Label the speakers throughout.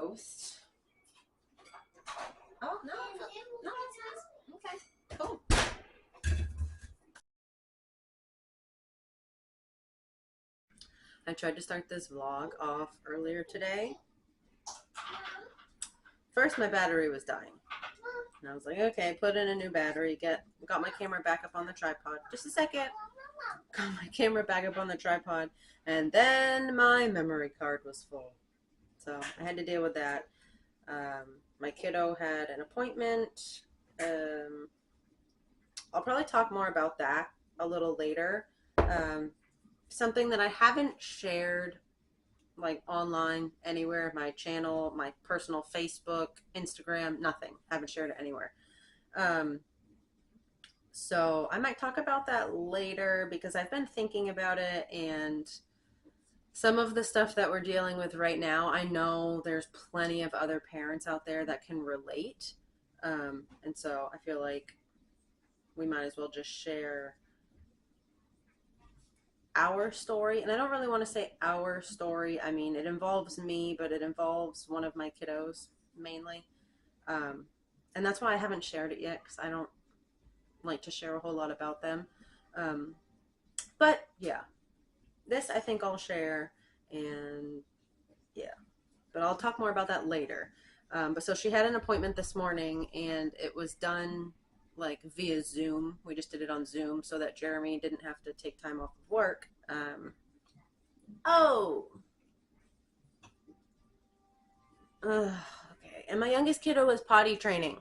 Speaker 1: toast. Oh, no, no, okay, cool. I tried to start this vlog off earlier today. First, my battery was dying. And I was like, okay, put in a new battery, got my camera back up on the tripod. Just a second. Got my camera back up on the tripod, and then my memory card was full. So I had to deal with that. My kiddo had an appointment. I'll probably talk more about that a little later. Something that I haven't shared like online anywhere, my channel, my personal Facebook, Instagram, nothing. Haven't shared it anywhere. So I might talk about that later because I've been thinking about it, and some of the stuff that we're dealing with right now, I know there's plenty of other parents out there that can relate. And so I feel like we might as well just share our story. And I don't really want to say our story. I mean, it involves me, but it involves one of my kiddos mainly. And that's why I haven't shared it yet, because I don't like to share a whole lot about them. But yeah, this I think I'll share, and yeah, but I'll talk more about that later. But so she had an appointment this morning, and it was done like via Zoom. We just did it on Zoom so that Jeremy didn't have to take time off of work. Okay. And my youngest kiddo was potty training.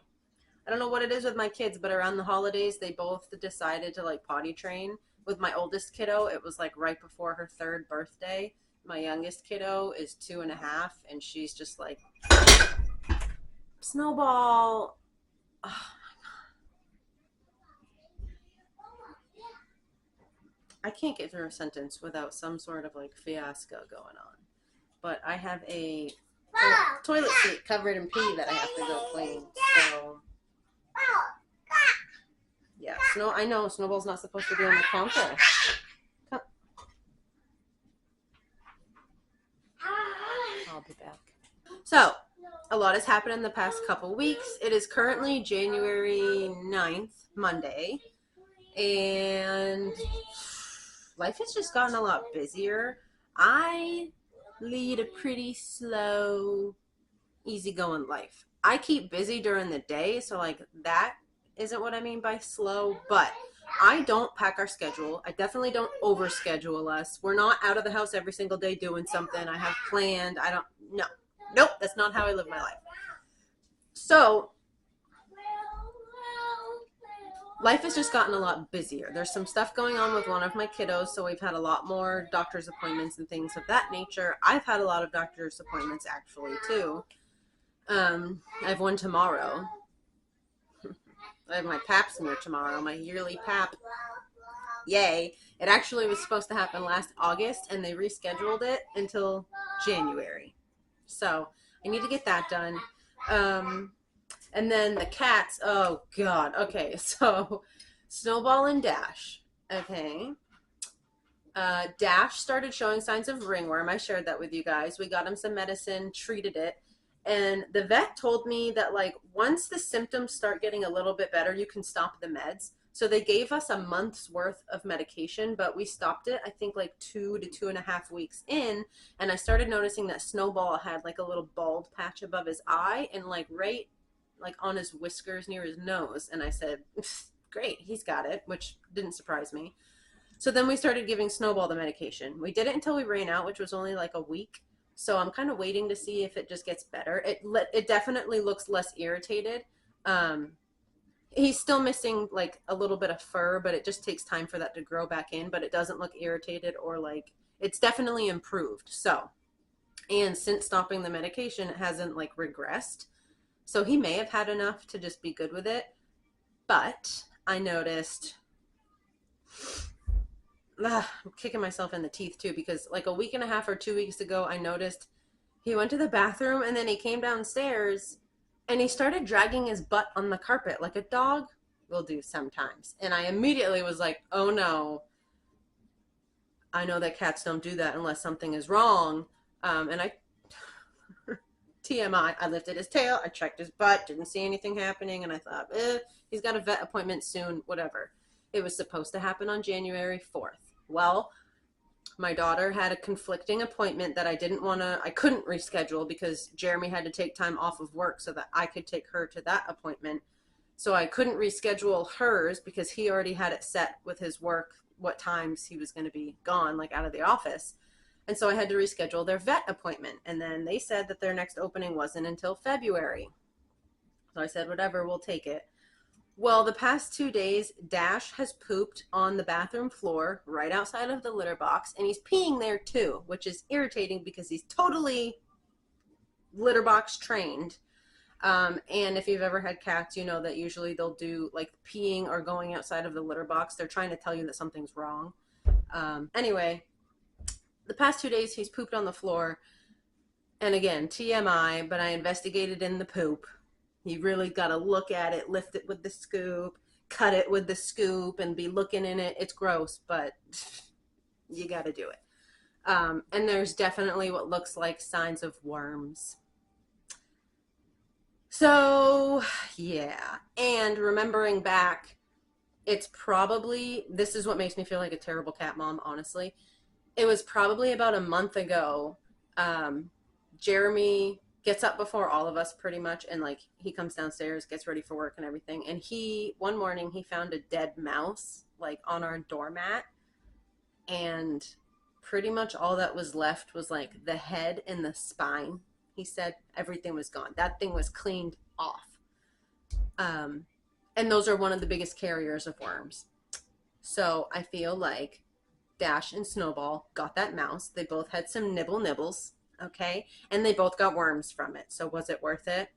Speaker 1: I don't know what it is with my kids, but around the holidays, they both decided to like potty train. With my oldest kiddo, it was like right before her 3rd birthday. My youngest kiddo is 2.5, and she's just like, Snowball. Oh, I can't get through a sentence without some sort of like fiasco going on. But I have a toilet seat covered in pee that I have to go clean. So yeah, I know Snowball's not supposed to be on the counter. I'll be back. So, a lot has happened in the past couple weeks. It is currently January 9th, Monday, and life has just gotten a lot busier. I lead a pretty slow, easygoing life. I keep busy during the day, so like that isn't what I mean by slow, but I don't pack our schedule. I definitely don't overschedule us. We're not out of the house every single day doing something I have planned. Nope, that's not how I live my life. So life has just gotten a lot busier. There's some stuff going on with one of my kiddos, so we've had a lot more doctor's appointments and things of that nature. I've had a lot of doctor's appointments actually too. I have one tomorrow. I have my pap smear tomorrow, my yearly pap. Yay. It actually was supposed to happen last August, and they rescheduled it until January. So I need to get that done. And then the cats, oh God. Okay, so Snowball and Dash. Okay. Dash started showing signs of ringworm. I shared that with you guys. We got him some medicine, treated it. And the vet told me that like once the symptoms start getting a little bit better, you can stop the meds. So they gave us a month's worth of medication, but we stopped it, I think like 2 to 2.5 weeks in. And I started noticing that Snowball had like a little bald patch above his eye and like right like on his whiskers near his nose. And I said, great, he's got it, which didn't surprise me. So then we started giving Snowball the medication. We did it until we ran out, which was only like a week. So I'm kind of waiting to see if it just gets better. It definitely looks less irritated. He's still missing like a little bit of fur, but it just takes time for that to grow back in. But it doesn't look irritated or like, it's definitely improved. So, and since stopping the medication, it hasn't like regressed. So he may have had enough to just be good with it. But I noticed, I'm kicking myself in the teeth too, because like a week and a half or 2 weeks ago, I noticed he went to the bathroom and then he came downstairs and he started dragging his butt on the carpet like a dog will do sometimes. And I immediately was like, oh no, I know that cats don't do that unless something is wrong. And I TMI. I lifted his tail, I checked his butt, didn't see anything happening, and I thought, he's got a vet appointment soon, whatever. It was supposed to happen on January 4th. Well, my daughter had a conflicting appointment that I couldn't reschedule because Jeremy had to take time off of work so that I could take her to that appointment. So I couldn't reschedule hers because he already had it set with his work, what times he was going to be gone, like out of the office. And so I had to reschedule their vet appointment. And then they said that their next opening wasn't until February. So I said, whatever, we'll take it. Well, the past 2 days, Dash has pooped on the bathroom floor right outside of the litter box, and he's peeing there too, which is irritating because he's totally litter box trained. And if you've ever had cats, you know that usually they'll do like peeing or going outside of the litter box. They're trying to tell you that something's wrong. Anyway, the past 2 days he's pooped on the floor. And again, TMI, but I investigated in the poop. You really got to look at it, lift it with the scoop, cut it with the scoop, and be looking in it. It's gross, but you got to do it. And there's definitely what looks like signs of worms. So, yeah. And remembering back, it's probably, this is what makes me feel like a terrible cat mom, honestly. It was probably about a month ago. Jeremy gets up before all of us pretty much, and like he comes downstairs, gets ready for work and everything. And one morning he found a dead mouse like on our doormat, and pretty much all that was left was like the head and the spine. He said everything was gone. That thing was cleaned off. And those are one of the biggest carriers of worms. So I feel like Dash and Snowball got that mouse. They both had some nibbles, okay? And they both got worms from it. So was it worth it?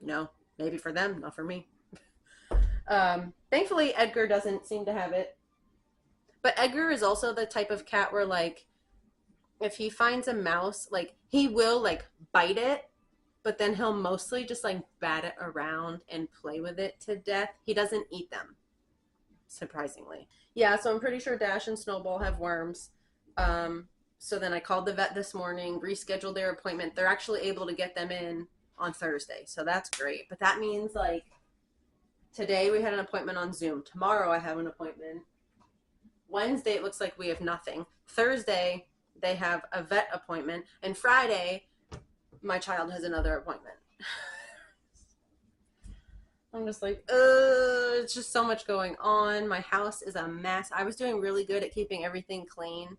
Speaker 1: No. Maybe for them, not for me. Thankfully, Edgar doesn't seem to have it. But Edgar is also the type of cat where, like, if he finds a mouse, like, he will, like, bite it, but then he'll mostly just, like, bat it around and play with it to death. He doesn't eat them, surprisingly. Yeah, so I'm pretty sure Dash and Snowball have worms. So then I called the vet this morning, rescheduled their appointment. They're actually able to get them in on Thursday, so that's great. But that means, like, today we had an appointment on Zoom. Tomorrow I have an appointment. Wednesday it looks like we have nothing. Thursday they have a vet appointment, and Friday my child has another appointment. I'm just like, it's just so much going on. My house is a mess. I was doing really good at keeping everything clean,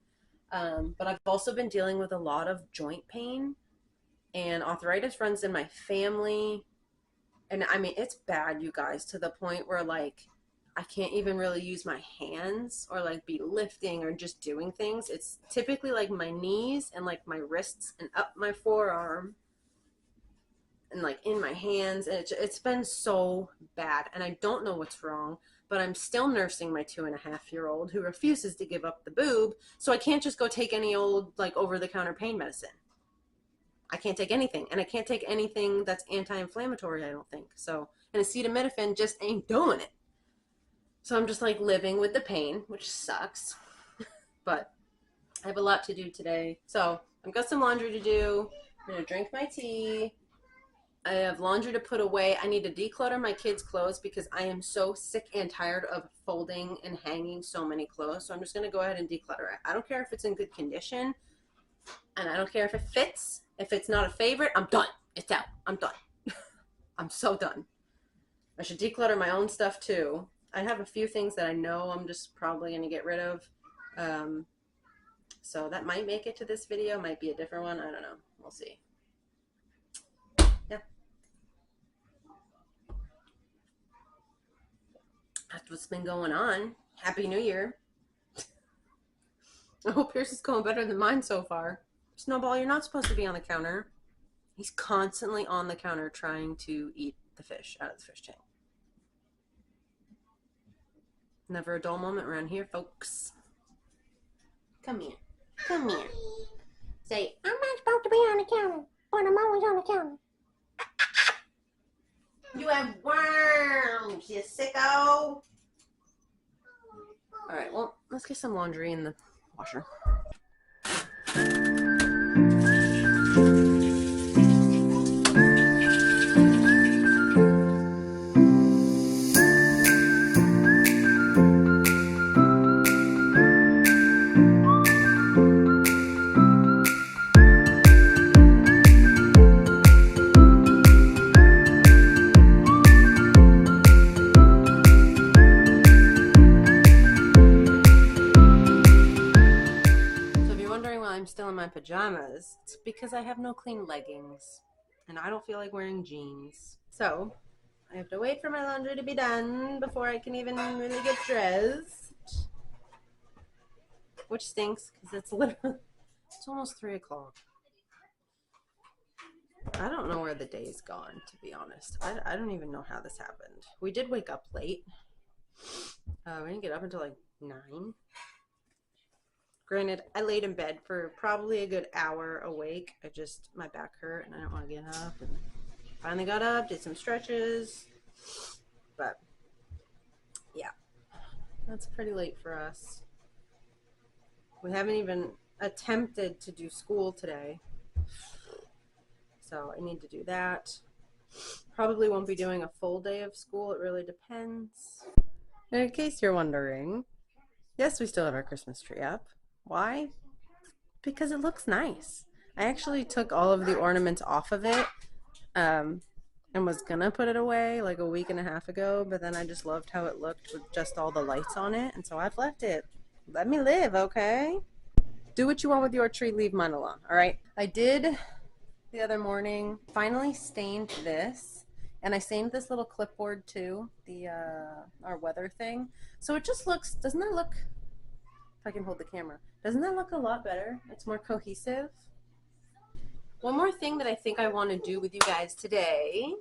Speaker 1: but I've also been dealing with a lot of joint pain, and arthritis runs in my family. And I mean, it's bad, you guys, to the point where, like, I can't even really use my hands or, like, be lifting or just doing things. It's typically, like, my knees and, like, my wrists and up my forearm and, like, in my hands. And it's been so bad. And I don't know what's wrong, but I'm still nursing my 2.5-year-old who refuses to give up the boob. So I can't just go take any old, like, over-the-counter pain medicine. I can't take anything. And I can't take anything that's anti-inflammatory, I don't think. So, and acetaminophen just ain't doing it. So I'm just, like, living with the pain, which sucks. But I have a lot to do today. So I've got some laundry to do. I'm going to drink my tea. I have laundry to put away. I need to declutter my kids' clothes because I am so sick and tired of folding and hanging so many clothes. So I'm just going to go ahead and declutter it. I don't care if it's in good condition. And I don't care if it fits. If it's not a favorite, I'm done. It's out. I'm done. I'm so done. I should declutter my own stuff too. I have a few things that I know I'm just probably going to get rid of. So that might make it to this video. Might be a different one. I don't know. We'll see. Yeah. That's what's been going on. Happy New Year. I hope yours is going better than mine so far. Snowball, you're not supposed to be on the counter. He's constantly on the counter trying to eat the fish out of the fish tank. Never a dull moment around here, folks. Come here. Come here. Say, I'm not supposed to be on the counter, but I'm always on the counter. You have worms, you sicko. Alright, well, let's get some laundry in the washer. pajamas. It's because I have no clean leggings and I don't feel like wearing jeans. So I have to wait for my laundry to be done before I can even really get dressed. Which stinks because it's almost 3 o'clock. I don't know where the day's gone, to be honest. I don't even know how this happened. We did wake up late. We didn't get up until like 9. Granted, I laid in bed for probably a good hour awake. My back hurt and I don't want to get up. And finally got up, did some stretches. But, yeah, that's pretty late for us. We haven't even attempted to do school today. So I need to do that. Probably won't be doing a full day of school. It really depends. In case you're wondering, yes, we still have our Christmas tree up. Why? Because it looks nice. I actually took all of the ornaments off of it and was gonna put it away like a week and a half ago, but then I just loved how it looked with just all the lights on it, and so I've left it. Let me live, okay? Do what you want with your tree, leave mine alone, all right? I did the other morning finally stained this, and I stained this little clipboard too, the our weather thing. So it just looks, doesn't that look, if I can hold the camera, doesn't that look a lot better? It's more cohesive. One more thing that I think I want to do with you guys today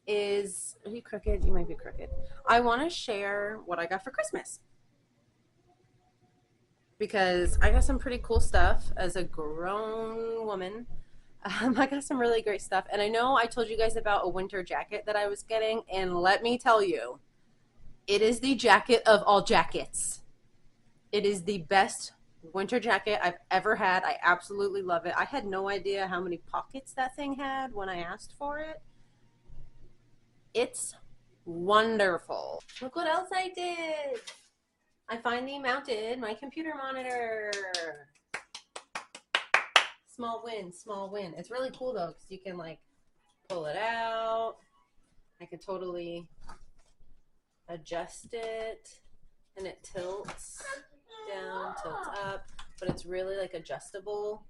Speaker 1: is, are you crooked? You might be crooked. I want to share what I got for Christmas, because I got some pretty cool stuff as a grown woman. I got some really great stuff, and I know I told you guys about a winter jacket that I was getting, and let me tell you, it is the jacket of all jackets. It is the best winter jacket I've ever had. I absolutely love it. I had no idea how many pockets that thing had when I asked for it. It's wonderful. Look what else I did. I finally mounted my computer monitor. Small win, small win. It's really cool though, because you can like pull it out. I can totally adjust it, and it tilts down, tilts up, but it's really like adjustable.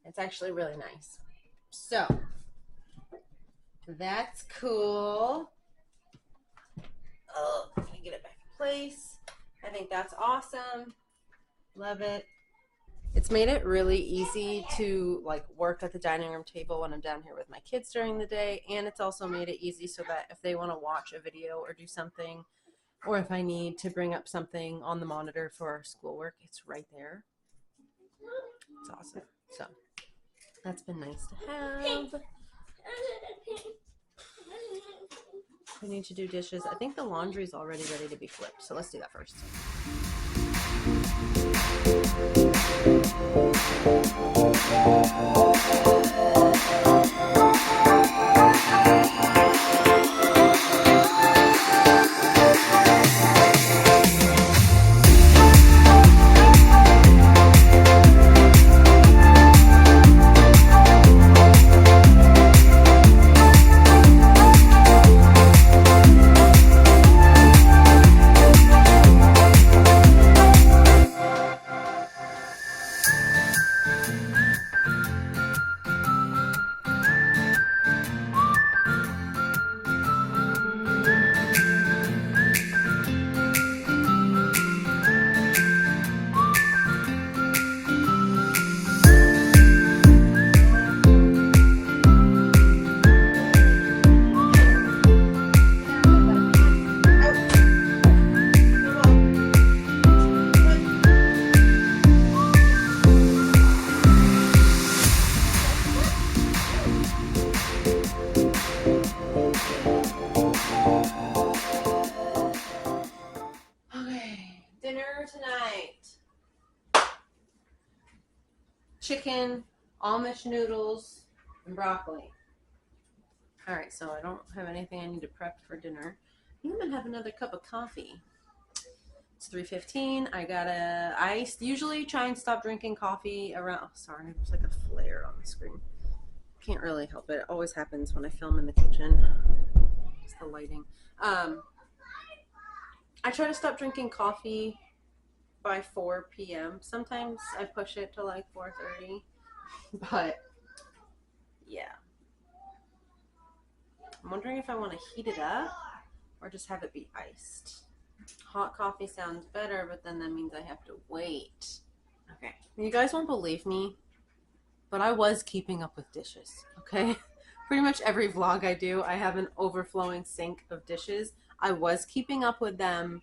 Speaker 1: It's actually really nice. So that's cool. Oh, let me get it back in place. I think that's awesome. Love it. It's made it really easy to like work at the dining room table when I'm down here with my kids during the day, and it's also made it easy so that if they want to watch a video or do something, or if I need to bring up something on the monitor for schoolwork, it's right there. It's awesome. So that's been nice to have. I need to do dishes. I think the laundry's already ready to be flipped, so let's do that first. Chicken, Amish noodles, and broccoli. All right, so I don't have anything I need to prep for dinner. I'm gonna have another cup of coffee. It's 3:15. I usually try and stop drinking coffee around, oh, sorry, there's like a flare on the screen. Can't really help it. It always happens when I film in the kitchen. It's the lighting. I try to stop drinking coffee by 4 p.m. Sometimes I push it to like 4:30. But yeah, I'm wondering if I want to heat it up or just have it be iced. Hot coffee sounds better, but then that means I have to wait. Okay, you guys won't believe me, but I was keeping up with dishes, okay? Pretty much every vlog I do, I have an overflowing sink of dishes. I was keeping up with them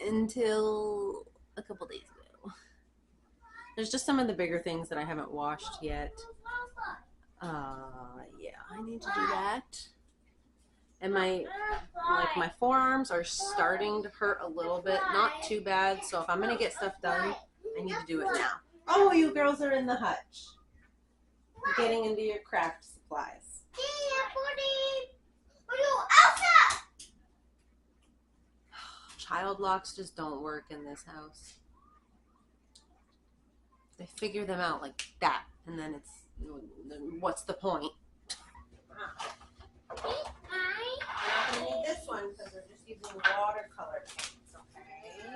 Speaker 1: until a couple days ago. There's just some of the bigger things that I haven't washed yet. Yeah, I need to do that. And my forearms are starting to hurt a little bit. Not too bad, so if I'm gonna get stuff done, I need to do it now. Oh, you girls are in the hutch. Getting into your craft supplies. Child locks just don't work in this house. They figure them out like that, and then it's, what's the point? I'm not going to need this one because we're just using watercolor paints, okay?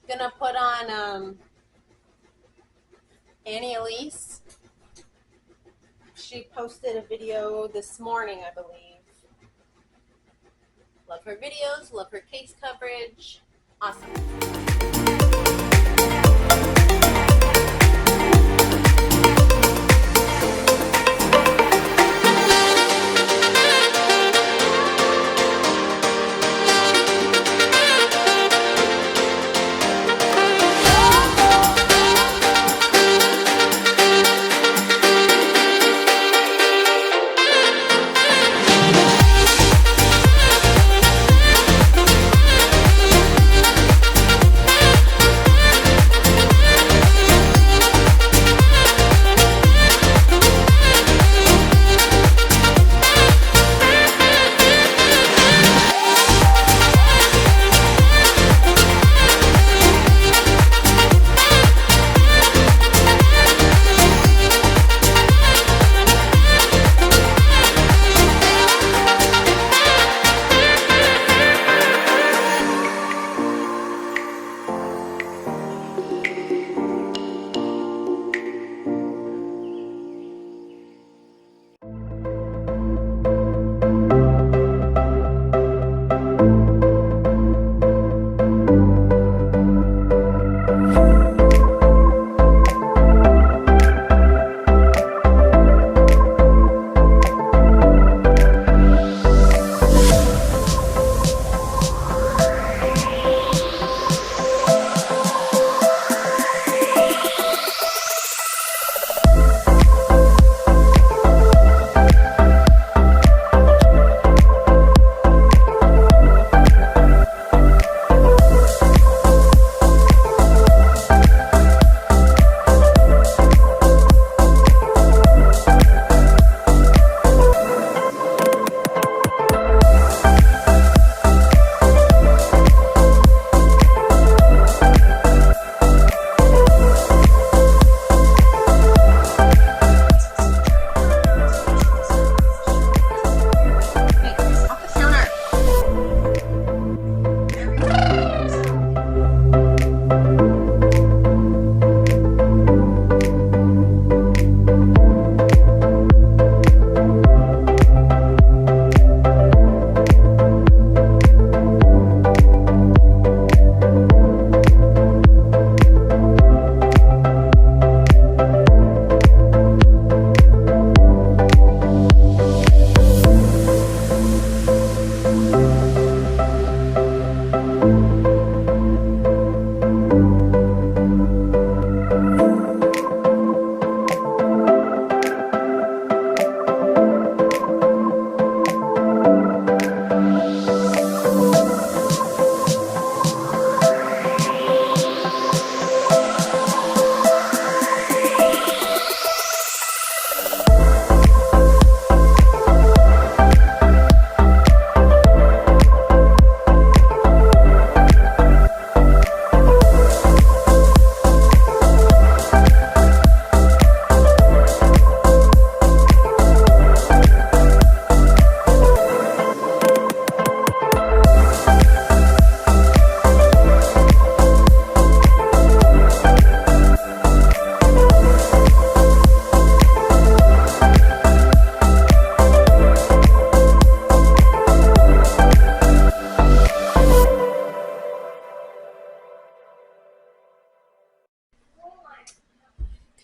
Speaker 1: Gonna put on Annie Elise. She posted a video this morning, I believe. Love her videos, love her case coverage. Awesome.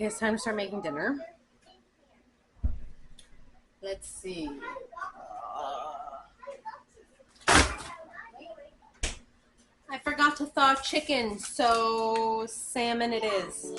Speaker 1: Okay, it's time to start making dinner. Let's see. I forgot to thaw chicken, so salmon it is.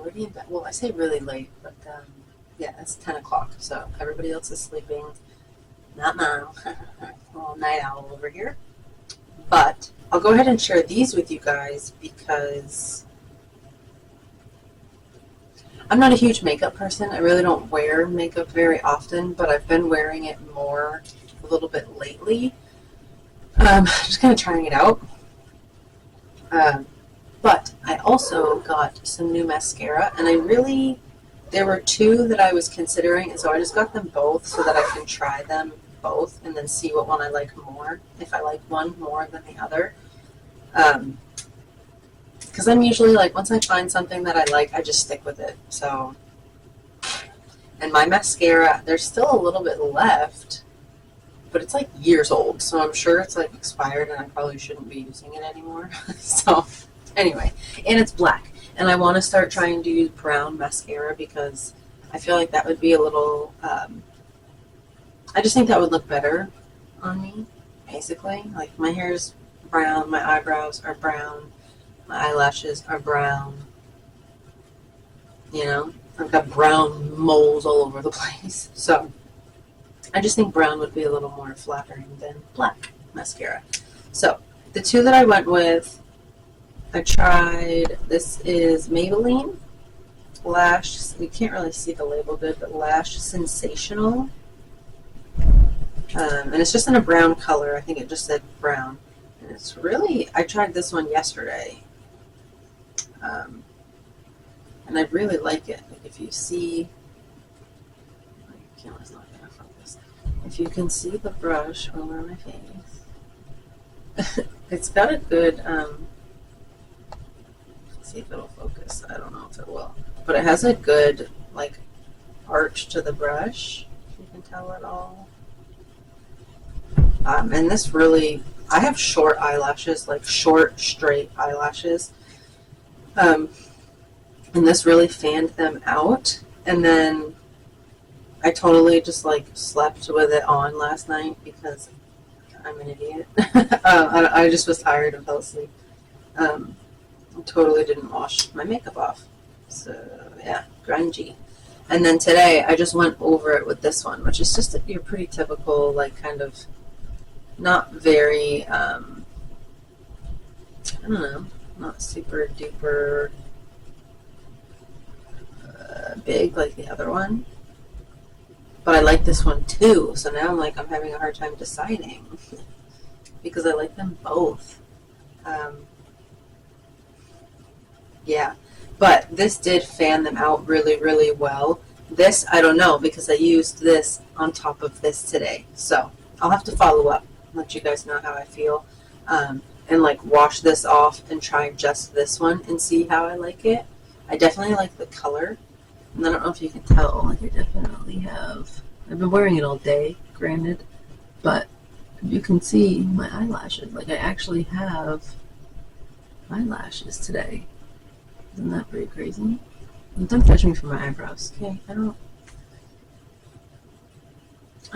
Speaker 1: already in bed. Well, I say really late, but yeah, it's 10 o'clock, so everybody else is sleeping. Not mom. Little night owl over here. But I'll go ahead and share these with you guys because I'm not a huge makeup person. I really don't wear makeup very often, but I've been wearing it more a little bit lately. Just kind of trying it out. But I also got some new mascara, and there were two that I was considering, and so I just got them both so that I can try them both and then see what one I like more, if I like one more than the other. Because I'm usually like, once I find something that I like, I just stick with it. So, and my mascara, there's still a little bit left, but it's like years old, so I'm sure it's like expired and I probably shouldn't be using it anymore. So, anyway, and it's black. And I want to start trying to use brown mascara because I feel like that would be a little, I just think that would look better on me, basically. Like, my hair is brown, my eyebrows are brown, my eyelashes are brown, you know? I've got brown moles all over the place. So, I just think brown would be a little more flattering than black mascara. So, the two that I went with, I tried, this is Maybelline Lash, you can't really see the label good, but Lash Sensational. And it's just in a brown color. I think it just said brown. And it's really, I tried this one yesterday. And I really like it. Like if you see, my camera's not going to focus. If you can see the brush over my face, it's got a good, let's see if it'll focus. I don't know if it will. But it has a good, like, arch to the brush, if you can tell at all. And this really, I have short eyelashes, like short, straight eyelashes. And this really fanned them out. And then I totally just like slept with it on last night because I'm an idiot. I just was tired and fell asleep. I totally didn't wash my makeup off. So yeah, grungy. And then today I just went over it with this one, which is just your pretty typical, like, kind of not very, I don't know, not super duper big like the other one. But I like this one too, so now I'm having a hard time deciding because I like them both. Yeah, but this did fan them out really, really well. This, I don't know, because I used this on top of this today. So I'll have to follow up, let you guys know how I feel, and like wash this off and try just this one and see how I like it. I definitely like the color, and I don't know if you can tell, like I definitely have, I've been wearing it all day, granted, but you can see my eyelashes, like I actually have eyelashes today. Isn't that pretty crazy? And don't judge me for my eyebrows, okay? I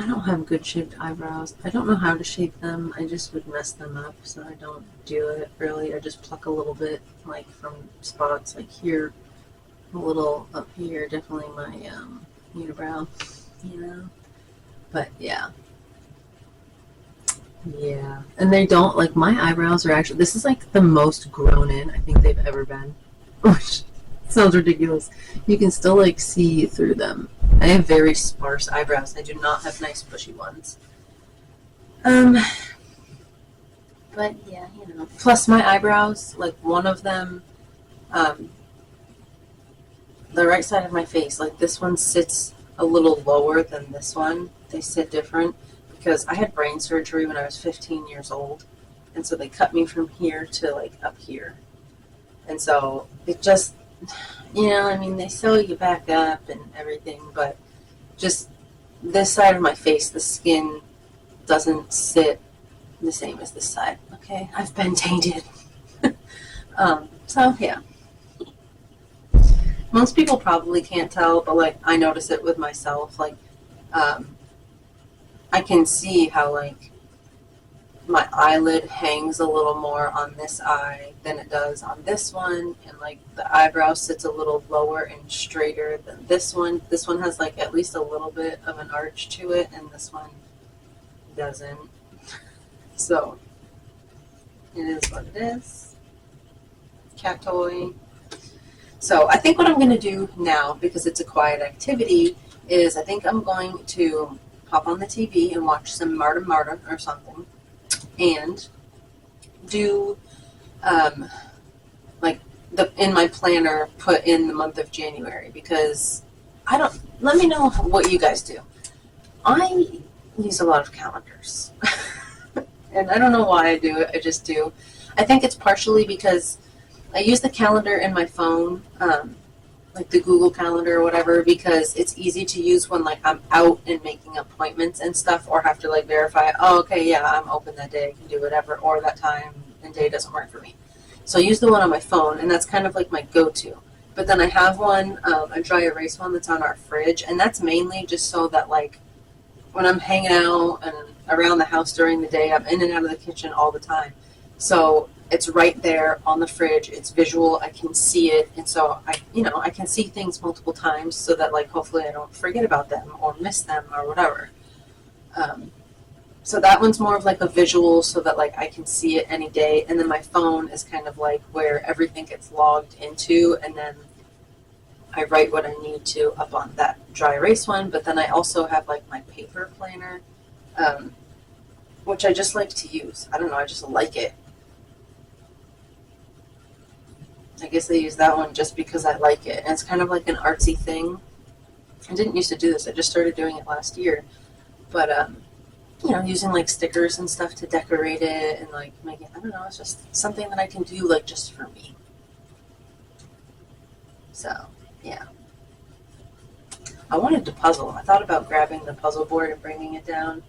Speaker 1: don't have good shaped eyebrows. I don't know how to shape them. I just would mess them up, so I don't do it really. I just pluck a little bit, like from spots like here, a little up here, definitely my unibrow, you know. But yeah. Yeah. And they don't, like, my eyebrows are actually, this is like the most grown in I think they've ever been. Which sounds ridiculous. You can still like see through them. I have very sparse eyebrows. I do not have nice bushy ones. But yeah, you know. Plus my eyebrows, like one of them, the right side of my face, like this one sits a little lower than this one. They sit different because I had brain surgery when I was 15 years old. And so they cut me from here to like up here. And so it just, you know, I mean, they sew you back up and everything, but just this side of my face, the skin doesn't sit the same as this side, okay? I've been tainted. So, yeah. Most people probably can't tell, but, like, I notice it with myself. Like, I can see how, like, my eyelid hangs a little more on this eye than it does on this one, and like the eyebrow sits a little lower and straighter than this one. This one has like at least a little bit of an arch to it, and this one doesn't. So it is what it is. Cat toy. So I think what I'm going to do now, because it's a quiet activity, is I think I'm going to pop on the TV and watch some Marta Marta or something, and do like in my planner put in the month of January, because let me know what you guys do. I use a lot of calendars and I don't know why I do it, I just do. I think it's partially because I use the calendar in my phone, like the Google Calendar or whatever, because it's easy to use when like I'm out and making appointments and stuff, or have to like verify, oh, okay, yeah, I'm open that day, I can do whatever, or that time and day doesn't work for me. So I use the one on my phone, and that's kind of like my go-to. But then I have one, a dry erase one that's on our fridge, and that's mainly just so that like when I'm hanging out and around the house during the day, I'm in and out of the kitchen all the time. So it's right there on the fridge. It's visual. I can see it. And so I can see things multiple times, so that like hopefully I don't forget about them or miss them or whatever. So that one's more of like a visual, so that like I can see it any day. And then my phone is kind of like where everything gets logged into, and then I write what I need to up on that dry erase one. But then I also have like my paper planner, which I just like to use. I don't know, I just like it. I guess I use that one just because I like it. And it's kind of like an artsy thing. I didn't used to do this. I just started doing it last year. But, using like stickers and stuff to decorate it and like make it, I don't know, it's just something that I can do like just for me. So, yeah. I wanted to puzzle. I thought about grabbing the puzzle board and bringing it down.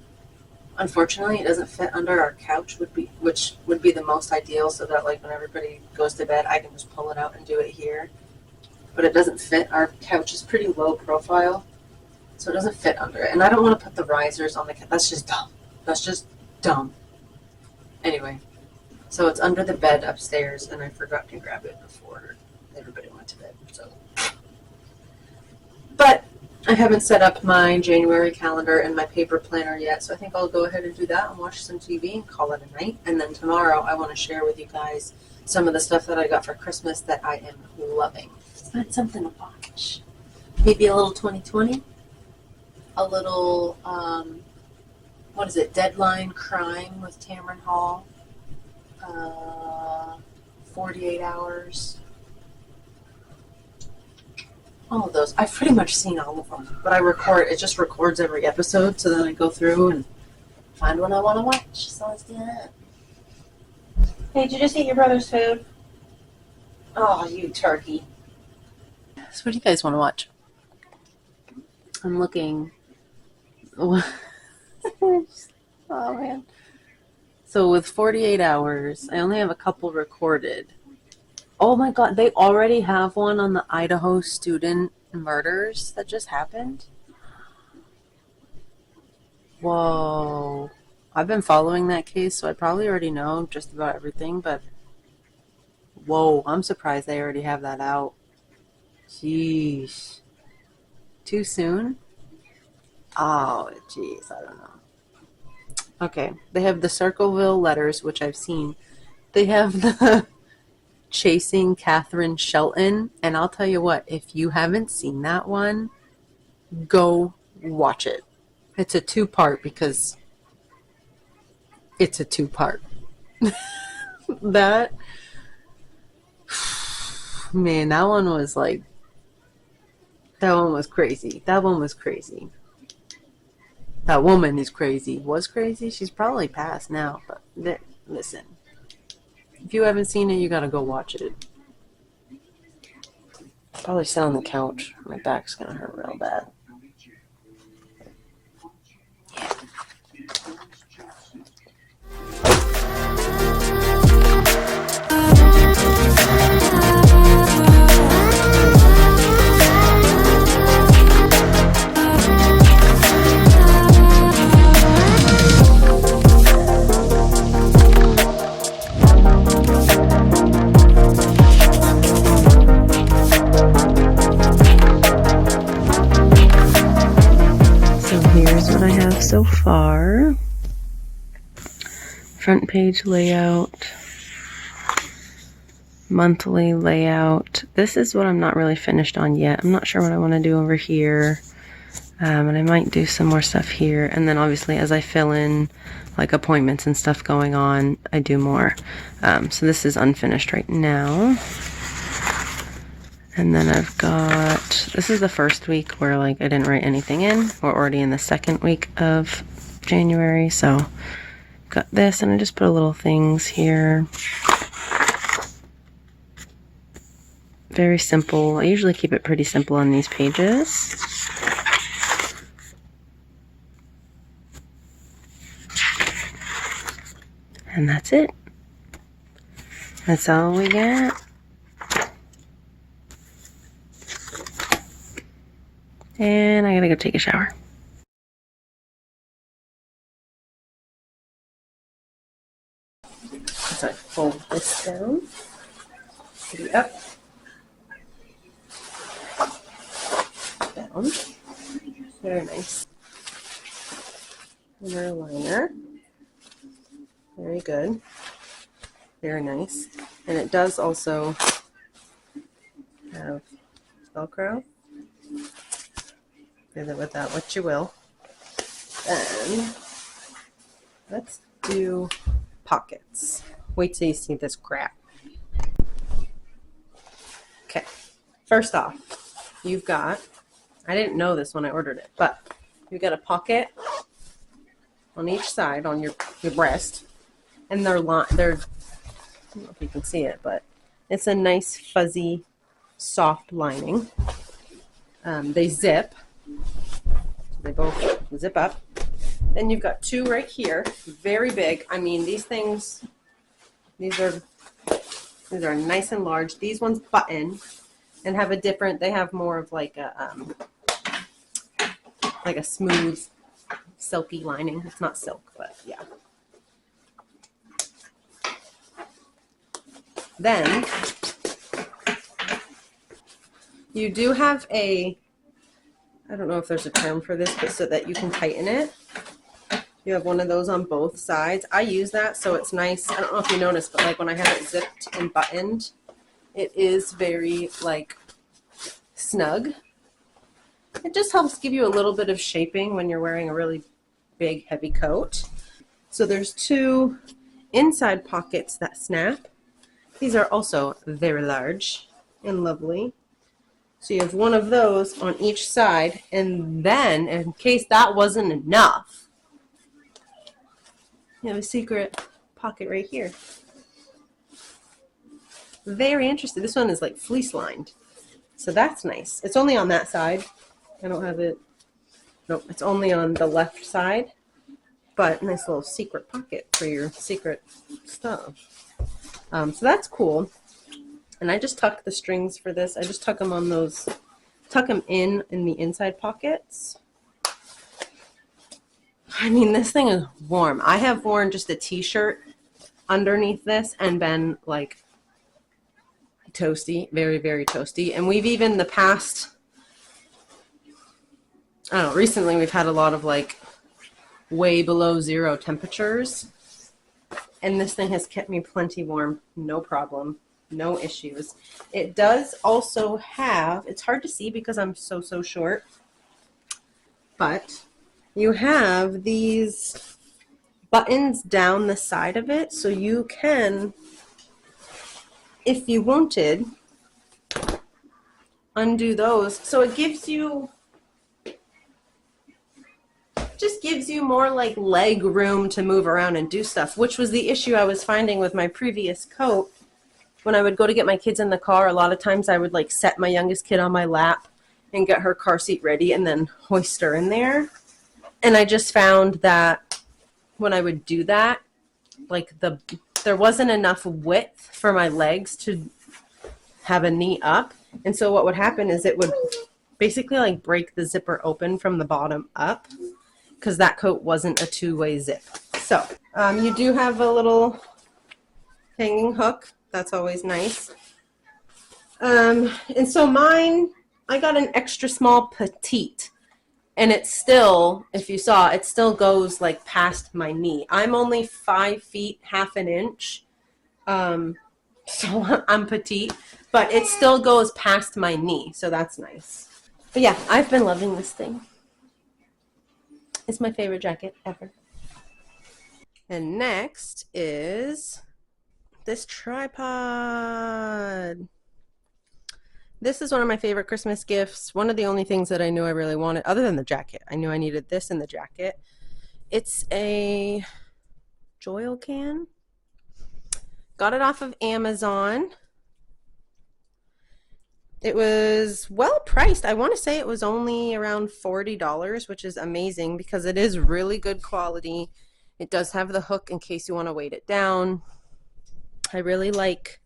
Speaker 1: Unfortunately, it doesn't fit under our couch, which would be the most ideal, so that like when everybody goes to bed, I can just pull it out and do it here. But it doesn't fit. Our couch is pretty low profile, so it doesn't fit under it. And I don't want to put the risers on the couch. That's just dumb. That's just dumb. Anyway, so it's under the bed upstairs, and I forgot to grab it before everybody went to bed. So, but I haven't set up my January calendar and my paper planner yet, so I think I'll go ahead and do that and watch some TV and call it a night. And then tomorrow I want to share with you guys some of the stuff that I got for Christmas that I am loving. Find something to watch. Maybe a little 2020. A little, what is it, Deadline Crime with Tamron Hall. 48 Hours. All of those. I've pretty much seen all of them. But it just records every episode, so then I go through and find what I want to watch. So let's do that. Hey, did you just eat your brother's food? Oh, you turkey. So what do you guys want to watch? I'm looking. Oh, man. So with 48 Hours, I only have a couple recorded. Oh my God, they already have one on the Idaho student murders that just happened? Whoa. I've been following that case, so I probably already know just about everything, but whoa, I'm surprised they already have that out. Jeez. Too soon? Oh, jeez, I don't know. Okay, they have the Circleville letters, which I've seen. They have the Chasing Catherine Shelton, and I'll tell you what, if you haven't seen that one, go watch it. It's a 2-part because it's a 2-part. That, man, that one was crazy. That one was crazy. That woman is crazy. Was crazy? She's probably passed now, but listen. If you haven't seen it, you gotta go watch it. Probably sit on the couch. My back's gonna hurt real bad. here's what I have so far. Front page layout, monthly layout. This is what I'm not really finished on yet. I'm not sure what I want to do over here. And I might do some more stuff here. And then obviously as I fill in like appointments and stuff going on, I do more. So this is unfinished right now. And then I've got, this is the first week where like I didn't write anything in. We're already in the second week of January. So got this, and I just put little things here. Very simple. I usually keep it pretty simple on these pages. And that's it. That's all we got. And I gotta go take a shower. So I fold this down, put it up, down. Very nice. Inner liner. Very good. Very nice. And it does also have Velcro. Do with that what you will. Then let's do pockets. Wait till you see this crap. Okay. First off, you've got, I didn't know this when I ordered it, but you've got a pocket on each side on your breast. And they're, I don't know if you can see it, but it's a nice fuzzy, soft lining. They zip. They both zip up. Then you've got two right here, very big. I mean, these things, these are nice and large. These ones button and have a different, they have more of like a smooth, silky lining. It's not silk, but yeah. Then you do have a, I don't know if there's a term for this, but so that you can tighten it. You have one of those on both sides. I use that, so it's nice. I don't know if you noticed, but like when I have it zipped and buttoned, it is very like snug. It just helps give you a little bit of shaping when you're wearing a really big, heavy coat. So there's two inside pockets that snap. These are also very large and lovely. So you have one of those on each side, and then, in case that wasn't enough, you have a secret pocket right here. Very interesting. This one is like fleece lined. So that's nice. It's only on that side. I don't have it. Nope, it's only on the left side. But nice little secret pocket for your secret stuff. So that's cool. And I just tuck the strings for this. I just tuck them on those, tuck them in the inside pockets. I mean, this thing is warm. I have worn just a t-shirt underneath this and been like toasty, very, very toasty. And we've even the past, I don't know, recently we've had a lot of like way below zero temperatures. And this thing has kept me plenty warm, no problem, no issues. It does also have, it's hard to see because I'm so short, but you have these buttons down the side of it, so you can, if you wanted, undo those. So it gives you, just gives you more like leg room to move around and do stuff, which was the issue I was finding with my previous coat. When I would go to get my kids in the car, a lot of times I would like set my youngest kid on my lap and get her car seat ready and then hoist her in there. And I just found that when I would do that, like there wasn't enough width for my legs to have a knee up. And so what would happen is it would basically like break the zipper open from the bottom up, because that coat wasn't a two-way zip. So you do have a little hanging hook. That's always nice. And so mine, I got an extra small petite. And it still, if you saw, it still goes like past my knee. I'm only 5 feet half an inch, so I'm petite, but it still goes past my knee, so that's nice. But yeah, I've been loving this thing. It's my favorite jacket ever. And next is this tripod. This is one of my favorite Christmas gifts. One of the only things that I knew I really wanted, other than the jacket. I knew I needed this in the jacket. It's a Joil can. Got it off of Amazon. It was well priced. I want to say it was only around $40, which is amazing because it is really good quality. It does have the hook in case you want to weight it down. I really like,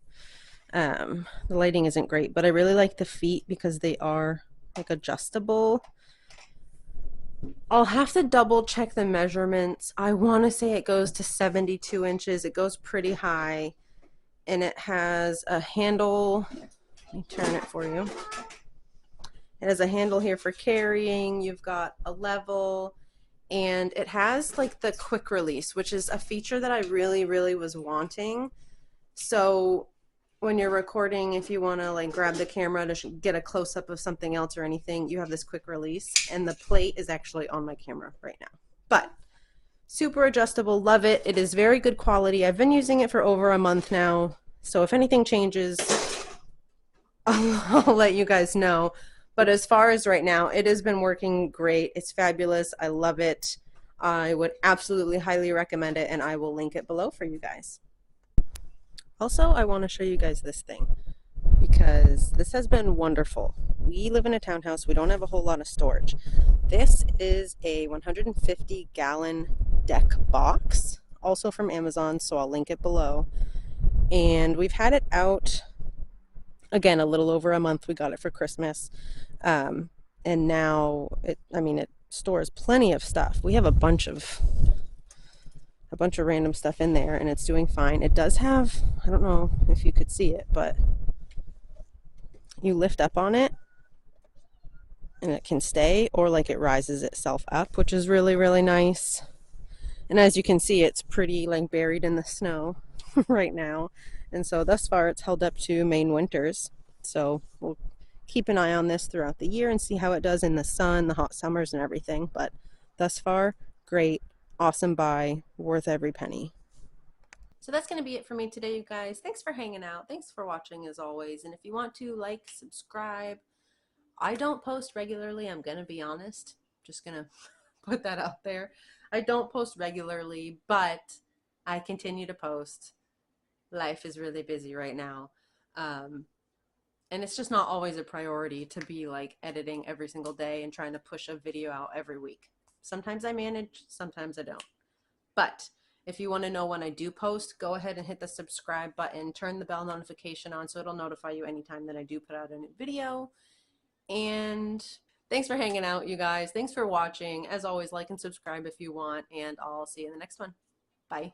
Speaker 1: the lighting isn't great, but I really like the feet because they are like adjustable. I'll have to double check the measurements. I want to say it goes to 72 inches. It goes pretty high, and it has a handle. Let me turn it for you. It has a handle here for carrying. You've got a level, and it has like the quick release, which is a feature that I really, really was wanting. So when you're recording, if you want to like grab the camera to get a close-up of something else or anything, you have this quick release, and the plate is actually on my camera right now. But super adjustable, love it. It is very good quality. I've been using it for over a month now, so if anything changes, I'll let you guys know. But as far as right now, it has been working great. It's fabulous. I love it. I would absolutely highly recommend it, and I will link it below for you guys. Also, I want to show you guys this thing because this has been wonderful. We live in a townhouse. We don't have a whole lot of storage. This is a 150-gallon deck box, also from Amazon, so I'll link it below. And we've had it out, again, a little over a month. We got it for Christmas. And now, it stores plenty of stuff. We have a bunch of random stuff in there, and it's doing fine. It does have, I don't know if you could see it, but you lift up on it and it can stay, or like it rises itself up, which is really, really nice. And as you can see, it's pretty like buried in the snow right now. And so thus far it's held up to Maine winters. So we'll keep an eye on this throughout the year and see how it does in the sun, the hot summers and everything. But thus far, great. Awesome buy, worth every penny. So that's going to be it for me today, you guys. Thanks for hanging out. Thanks for watching as always. And if you want to like, subscribe. I don't post regularly, I'm going to be honest. Just going to put that out there. I don't post regularly, but I continue to post. Life is really busy right now. And it's just not always a priority to be like editing every single day and trying to push a video out every week. Sometimes I manage, sometimes I don't. But if you want to know when I do post, go ahead and hit the subscribe button, turn the bell notification on so it'll notify you anytime that I do put out a new video. And thanks for hanging out, you guys. Thanks for watching. As always, like and subscribe if you want, and I'll see you in the next one. Bye.